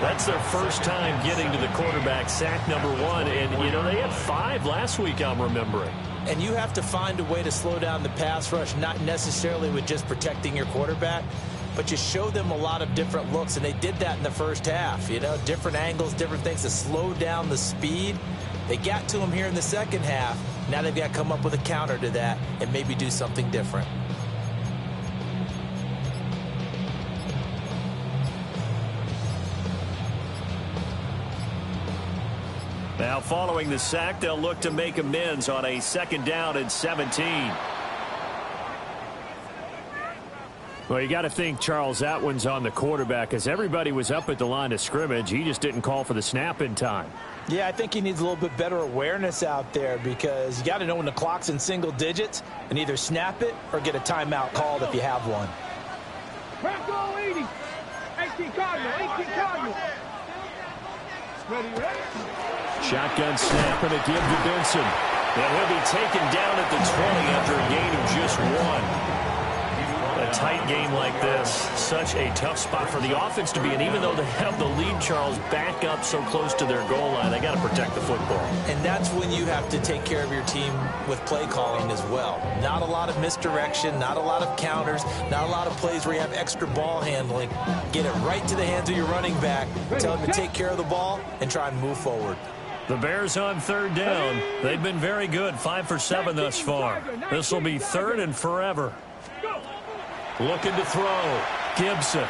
S3: That's their first time getting to the quarterback, sack number 1. And, you know, they had 5 last week, I'm remembering.
S5: And you have to find a way to slow down the pass rush, not necessarily with just protecting your quarterback, but you show them a lot of different looks, and they did that in the first half. You know, different angles, different things to slow down the speed. They got to him here in the second half. Now they've got to come up with a counter to that and maybe do something different.
S3: Now following the sack, they'll look to make amends on a 2nd down and 17. Well, you got to think Charles Atwin's on the quarterback as everybody was up at the line of scrimmage. He just didn't call for the snap in time.
S5: Yeah, I think he needs a little bit better awareness out there because you got to know when the clock's in single digits and either snap it or get a timeout called if you have one.
S4: Bronco 80. 18 Cardinal. 18 Cardinal. Ready.
S3: Shotgun snap and a give to Benson. And he'll be taken down at the 20 after a gain of just 1. A tight game like this, such a tough spot for the offense to be in. Even though they have the lead, Charles, back up so close to their goal line, they got to protect the football.
S5: And that's when you have to take care of your team with play calling as well. Not a lot of misdirection, not a lot of counters, not a lot of plays where you have extra ball handling. Get it right to the hands of your running back, tell him to take care of the ball, and try and move forward.
S3: The Bears on 3rd down. They've been very good, 5 for 7 thus far. This will be 3rd and forever. Looking to throw. Gibson. And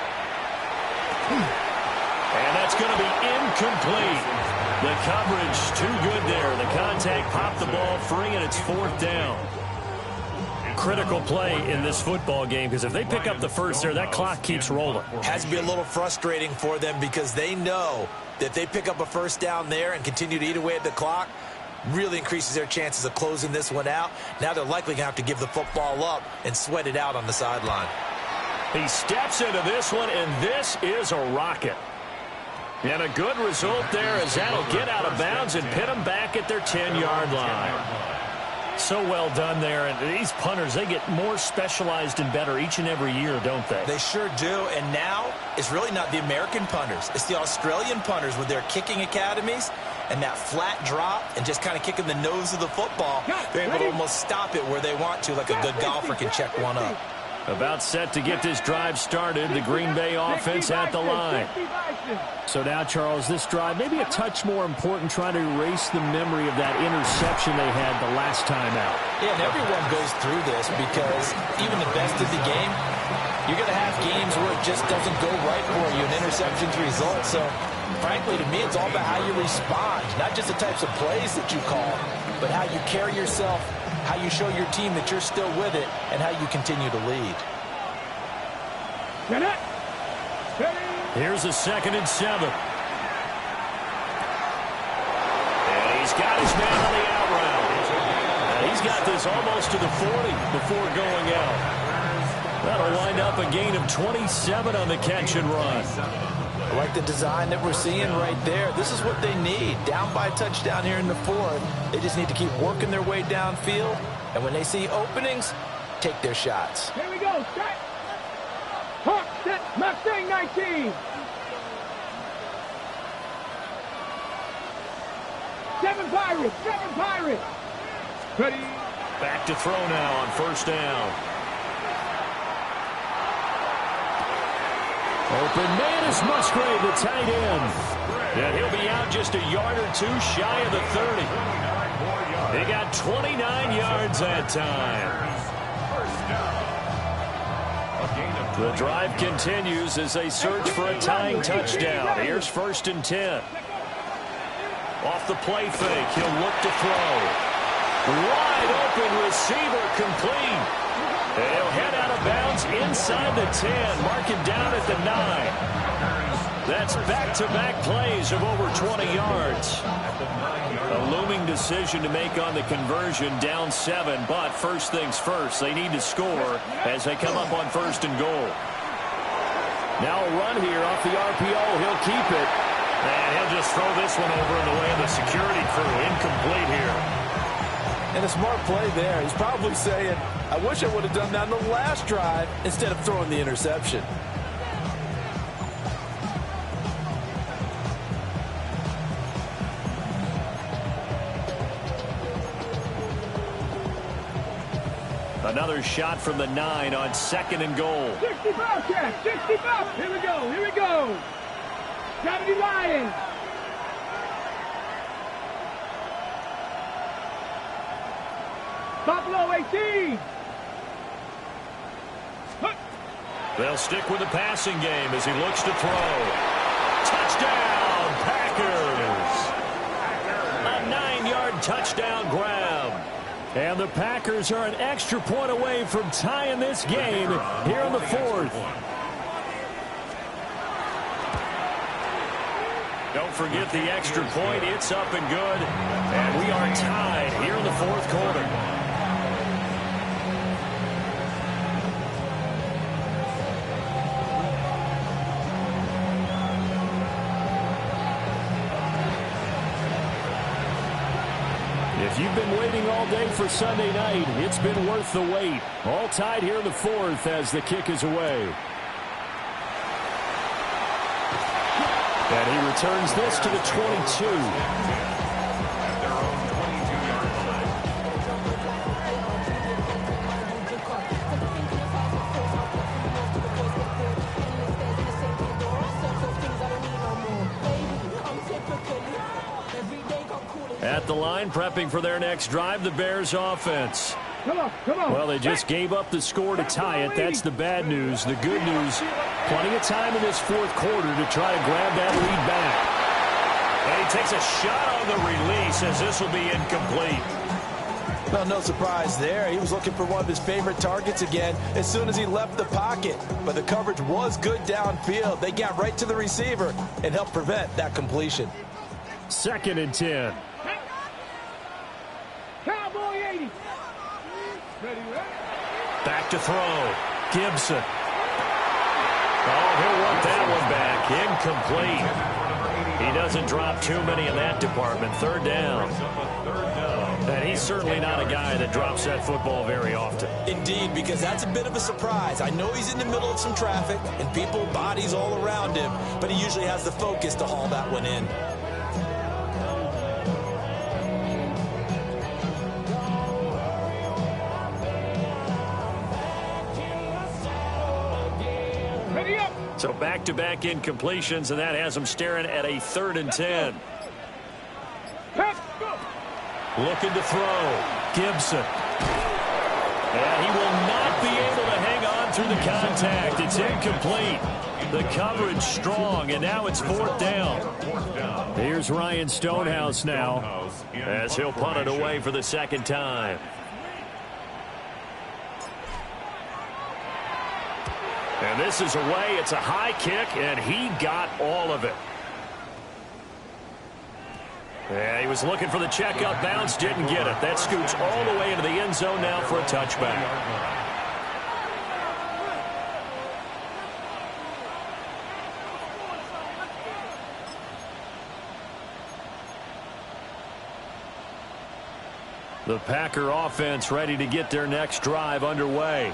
S3: that's going to be incomplete. The coverage too good there. The contact popped the ball free, and it's 4th down. Critical play in this football game because if they pick up the first there, that clock keeps rolling.
S5: Has to be a little frustrating for them because they know that if they pick up a first down there and continue to eat away at the clock, really increases their chances of closing this one out. Now they're likely going to have to give the football up and sweat it out on the sideline.
S3: He steps into this one, and this is a rocket. And a good result there as that'll get out of bounds and pin them back at their 10-yard line. So well done there. And these punters, they get more specialized and better each and every year, don't they?
S5: They sure do. And now it's really not the American punters. It's the Australian punters with their kicking academies and that flat drop and just kind of kicking the nose of the football. They're able to almost stop it where they want to, like a good golfer can check one up.
S3: About set to get this drive started. The Green Bay offense at the line.
S7: So now, Charles, this drive maybe a touch more important, trying to erase the memory of that interception they had the last time out.
S5: Yeah, and everyone goes through this because even the best of the game, you're going to have games where it just doesn't go right for you, an interception's result. So, frankly, to me, it's all about how you respond, not just the types of plays that you call, but how you carry yourself, how you show your team that you're still with it, and how you continue to lead.
S3: Here's a 2nd and 7. And he's got his man on the out route. And he's got this almost to the 40 before going out. That'll wind up a gain of 27 on the catch and run.
S5: I like the design that we're seeing right there. This is what they need. Down by a touchdown here in the 4th. They just need to keep working their way downfield. And when they see openings, take their shots.
S4: Here we go. Set. Hawk, set. Mustang 19. 7 Pirates. 7 Pirates. Ready.
S3: Back to throw now on 1st down. Open man is Musgrave, the tight end. And he'll be out just a yard or two shy of the 30. He got 29 yards that time. The drive continues as they search for a tying touchdown. Here's 1st and 10. Off the play fake, he'll look to throw. Wide open receiver complete. They'll head out of bounds inside the 10. Mark it down at the 9. That's back-to-back plays of over 20 yards. A looming decision to make on the conversion, down 7. But first things first, they need to score as they come up on 1st and goal. Now a run here off the RPO. He'll keep it. And he'll just throw this one over in the way of the security crew. Incomplete here.
S5: And a smart play there. He's probably saying, I wish I would have done that on the last drive instead of throwing the interception.
S3: Another shot from the 9 on 2nd and goal.
S4: 65, Cat. 65. Here we go. Here we go. 70 Lions. Buffalo 18.
S3: They'll stick with the passing game as he looks to throw. Touchdown, Packers! A 9-yard touchdown grab. And the Packers are an extra point away from tying this game here in the 4th. Don't forget the extra point. It's up and good. And we are tied here in the 4th quarter. If you've been waiting all day for Sunday night, it's been worth the wait. All tied here in the 4th as the kick is away. And he returns this to the 22. At the line, prepping for their next drive, the Bears offense.
S4: Come on.
S3: Well, they just gave up the score to tie it. That's the bad news. The good news, plenty of time in this 4th quarter to try to grab that lead back. And he takes a shot on the release as this will be incomplete.
S5: Well, no surprise there. He was looking for one of his favorite targets again as soon as he left the pocket. But the coverage was good downfield. They got right to the receiver and helped prevent that completion.
S3: 2nd and 10.
S4: Cowboy 80. Ready.
S3: Back to throw. Gibson. Oh, he'll want that one back. Incomplete. He doesn't drop too many in that department. 3rd down. And he's certainly not a guy that drops that football very often.
S5: Indeed, because that's a bit of a surprise. I know he's in the middle of some traffic and people, bodies all around him, but he usually has the focus to haul that one in.
S3: So back-to-back incompletions, and that has them staring at a 3rd and 10. Looking to throw. Gibson. And he will not be able to hang on through the contact. It's incomplete. The coverage strong, and now it's 4th down. Here's Ryan Stonehouse now as he'll punt it away for the 2nd time. And this is away. It's a high kick, and he got all of it. Yeah, he was looking for the checkout bounce, didn't get it. That scoots all the way into the end zone now for a touchback. The Packer offense ready to get their next drive underway.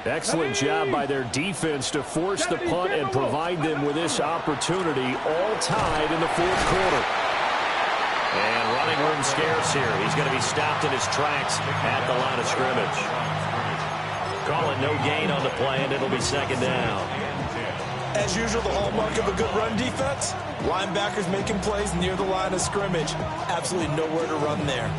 S3: Excellent job by their defense to force the punt and provide them with this opportunity, all tied in the 4th quarter. And running room scarce here. He's going to be stopped in his tracks at the line of scrimmage. Calling no gain on the play, and it'll be 2nd down.
S5: As usual, the hallmark of a good run defense, linebackers making plays near the line of scrimmage. Absolutely nowhere to run there.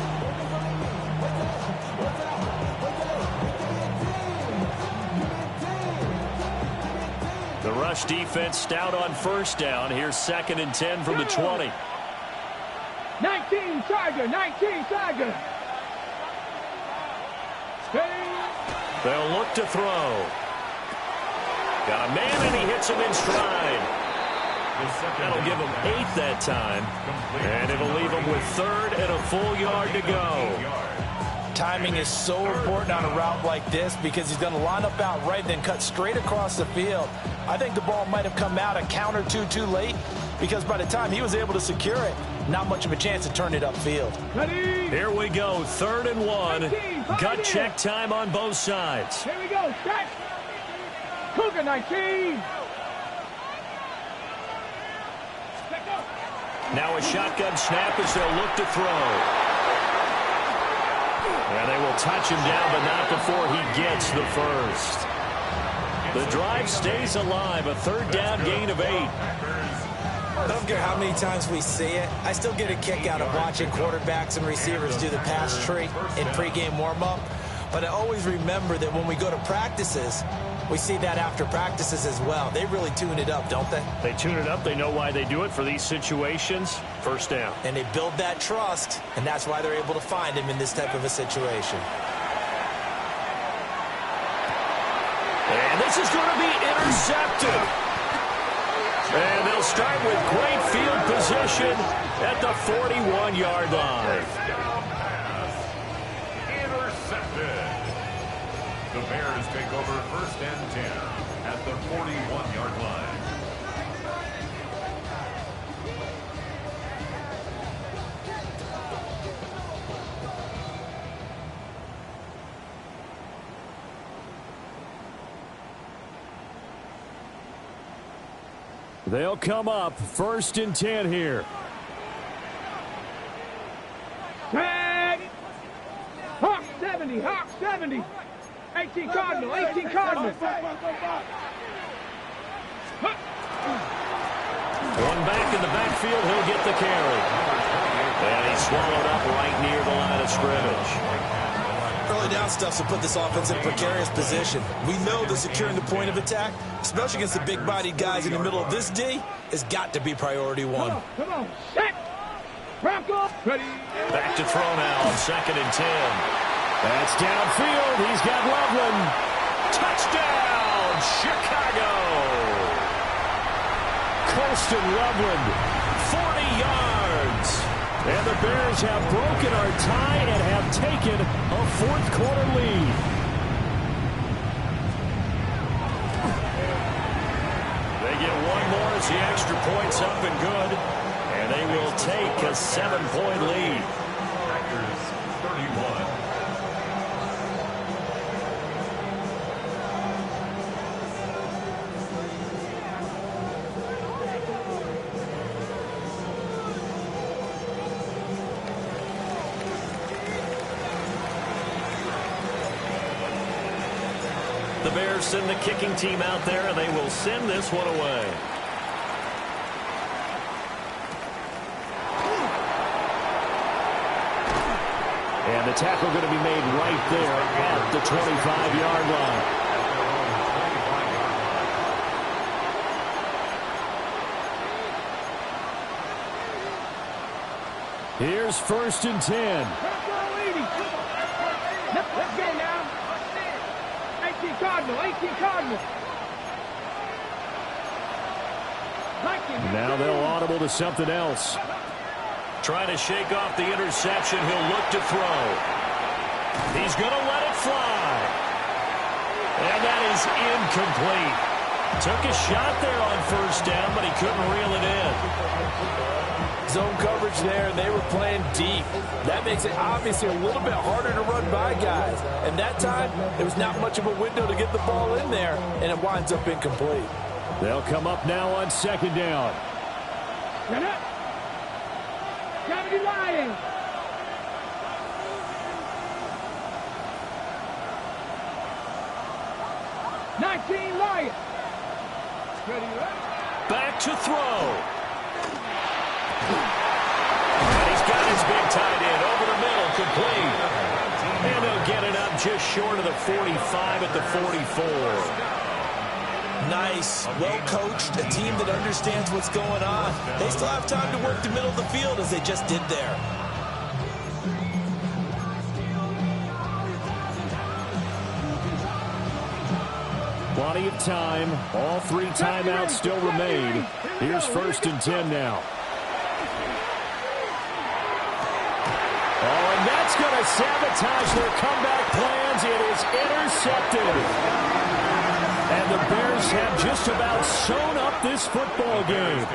S3: The rush defense stout on 1st down. Here's 2nd and 10 from the 20.
S4: 19 Tiger, 19 Tiger.
S3: They'll look to throw. Got a man, and he hits him in stride. That'll give him 8 that time. And it'll leave him with 3rd and a full yard to go.
S5: Timing is so important on a route like this because he's going to line up out right, then cut straight across the field. I think the ball might have come out a count or two too late because by the time he was able to secure it, not much of a chance to turn it upfield.
S3: Here we go, 3rd and 1. Gut check time on both sides.
S4: Here we go, set. Cougar 19.
S3: Now a shotgun snap as they'll look to throw. And they will touch him down, but not before he gets the 1st. The drive stays alive, a 3rd down gain of 8.
S5: I don't care how many times we see it. I still get a kick out of watching quarterbacks and receivers do the pass tree in pregame warm-up. But I always remember that when we go to practices, we see that after practices as well. They really tune it up, don't they?
S3: They tune it up. They know why they do it for these situations. 1st down.
S5: And they build that trust, and that's why they're able to find him in this type of a situation.
S3: And this is going to be intercepted. And they'll start with great field position at the 41-yard line.
S6: Intercepted. The Bears take over 1st and 10 at the 41-yard line.
S3: They'll come up 1st and 10 here.
S4: Tag. Hawk 70, Hawk 70. 18 Cardinal, 18 Cardinal.
S3: One back in the backfield, he'll get the carry. And he's swallowed up right near the line of scrimmage.
S5: Early down stuff to put this offense in a precarious position. We know that securing the point of attack, especially against the big-bodied guys in the middle of this D, has got to be priority one.
S4: Come on, set. Bronco, ready.
S3: Back to throw now on 2nd and 10. That's downfield. He's got Loveland. Touchdown, Chicago. Colston Loveland, 40 yards. And the Bears have broken our tie and have taken a 4th quarter lead. They get one more as the extra point's up and good. And they will take a 7-point lead.
S6: Packers 31.
S3: The Bears send the kicking team out there, and they will send this one away. And the tackle going to be made right there at the 25-yard line. Here's 1st and 10.
S4: Let's go now. 18 Cardinal, 18 Cardinal.
S3: Now they'll audible to something else. Trying to shake off the interception. He'll look to throw. He's going to let it fly. And that is incomplete. Took a shot there on 1st down, but he couldn't reel it in.
S5: Zone coverage there, and they were playing deep. That makes it obviously a little bit harder to run by guys. And that time, there was not much of a window to get the ball in there, and it winds up incomplete.
S3: They'll come up now on 2nd down.
S4: Get up. 70 Lions. Lions.
S3: Back to throw. And he's got his big tight end over the middle, complete. And they'll get it up just short of the 45 at the 44.
S5: Nice, well-coached, a team that understands what's going on. They still have time to work the middle of the field as they just did there.
S3: Plenty of time. All 3 timeouts still remain. Here's 1st and 10 now. Oh, and that's going to sabotage their comeback plans. It is intercepted. And the Bears have just about sewn up this football game.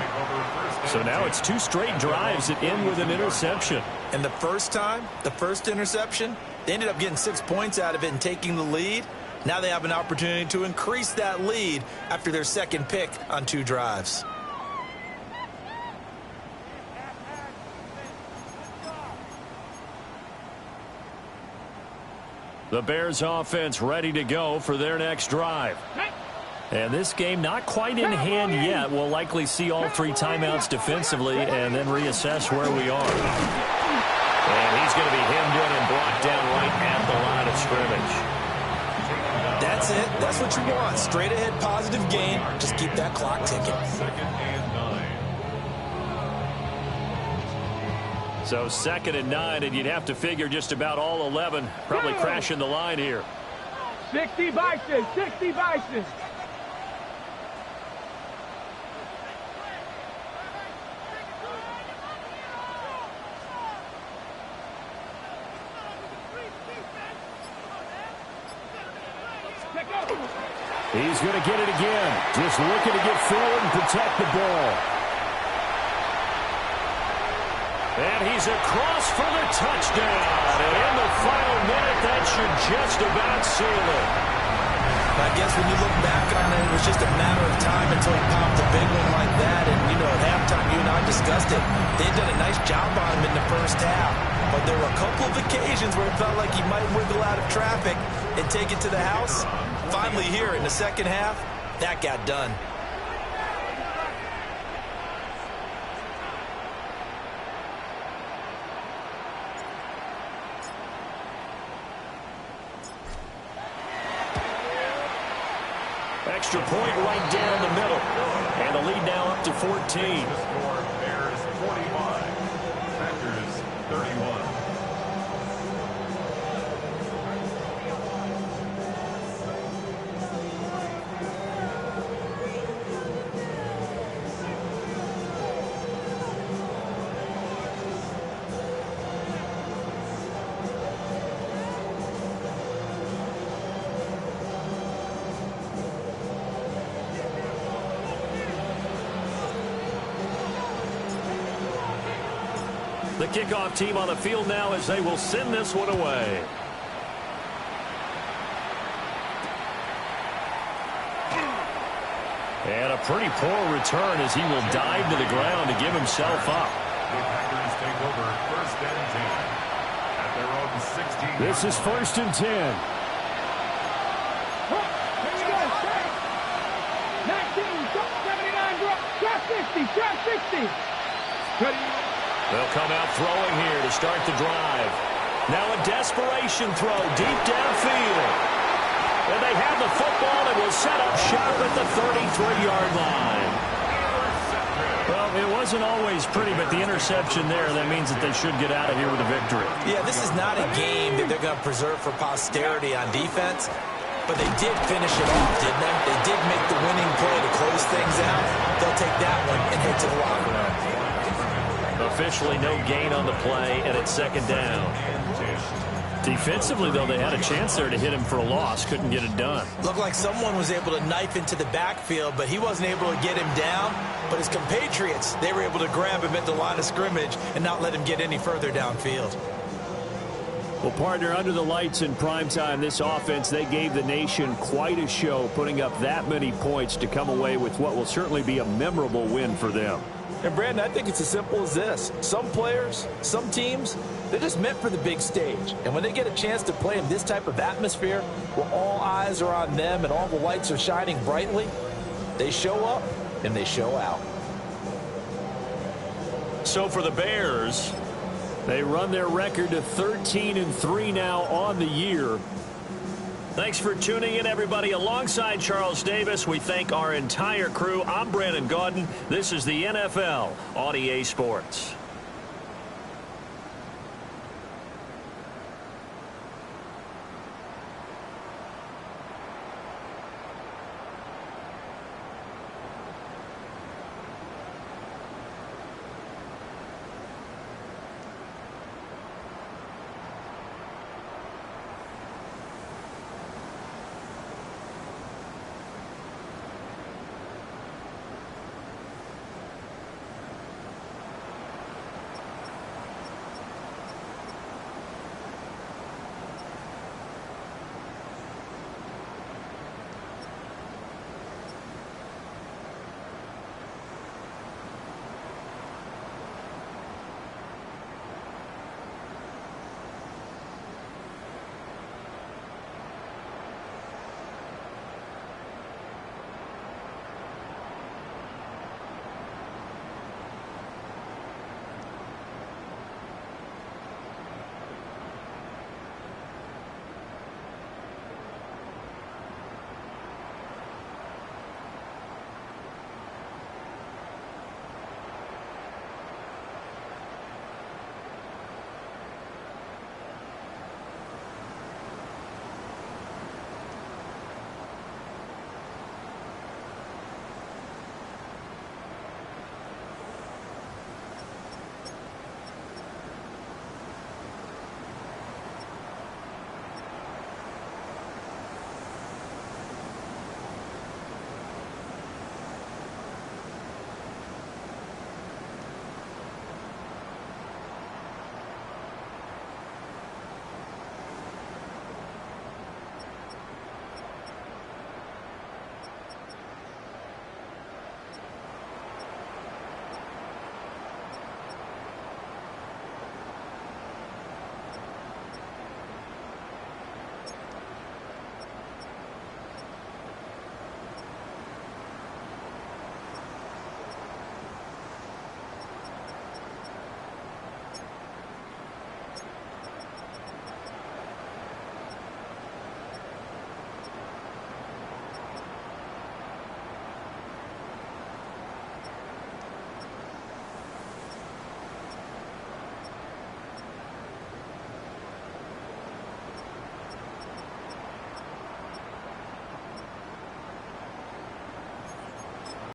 S3: So now it's 2 straight drives that end with an interception.
S5: And the first time, the first interception, they ended up getting 6 points out of it and taking the lead. Now they have an opportunity to increase that lead after their 2nd pick on 2 drives.
S3: The Bears offense ready to go for their next drive. And this game not quite in hand yet. We'll likely see all 3 timeouts defensively and then reassess where we are. And he's going to be hemmed in and brought down right at the line of scrimmage.
S5: That's it. That's what you want. Straight ahead positive gain. Just keep that clock ticking.
S6: 2nd and 9.
S3: So 2nd and 9, and you'd have to figure just about all 11 probably crashing the line here.
S4: 60 Bison, 60 Bison.
S3: He's going to get it again. Just looking to get forward and protect the ball. And he's across for the touchdown. And in the final minute, that should just about seal it.
S5: I guess when you look back on it, it was just a matter of time until he popped a big one like that. And, you know, at halftime, you and I discussed it. They had done a nice job on him in the first half. But there were a couple of occasions where it felt like he might wiggle out of traffic and take it to the house. Finally here in the 2nd half, that got done.
S3: Extra point right down the middle. And the lead now up to 14.
S6: Bears 45, Packers 31.
S3: The kickoff team on the field now as they will send this one away. And a pretty poor return as he will dive to the ground to give himself up.
S6: The Packers take over 1st and 10 at their own 16.
S3: This is 1st and 10.
S4: Trap 60.
S3: They'll come out throwing here to start the drive. Now a desperation throw deep downfield. And they have the football and will set up shop at the 33-yard line. Well, it wasn't always pretty, but the interception there, that means that they should get out of here with a victory.
S5: Yeah, this is not a game that they're going to preserve for posterity on defense, but they did finish it off, didn't they? They did make the winning play to close things out. They'll take that one and head to the locker room.
S3: Officially no gain on the play, and it's second down. Defensively, though, they had a chance there to hit him for a loss. Couldn't get it done.
S5: Looked like someone was able to knife into the backfield, but he wasn't able to get him down. But his compatriots, they were able to grab him at the line of scrimmage and not let him get any further downfield.
S7: Well, partner, under the lights in primetime, this offense, they gave the nation quite a show, putting up that many points to come away with what will certainly be a memorable win for them.
S5: And, Brandon, I think it's as simple as this. Some players, some teams, they're just meant for the big stage. And when they get a chance to play in this type of atmosphere where all eyes are on them and all the lights are shining brightly, they show up and they show out.
S3: So for the Bears,
S7: they run their record to 13-3 now on the year.
S3: thanks for tuning in, everybody. Alongside Charles Davis, we thank our entire crew. I'm Brandon Gaudin. This is the NFL on EA Sports.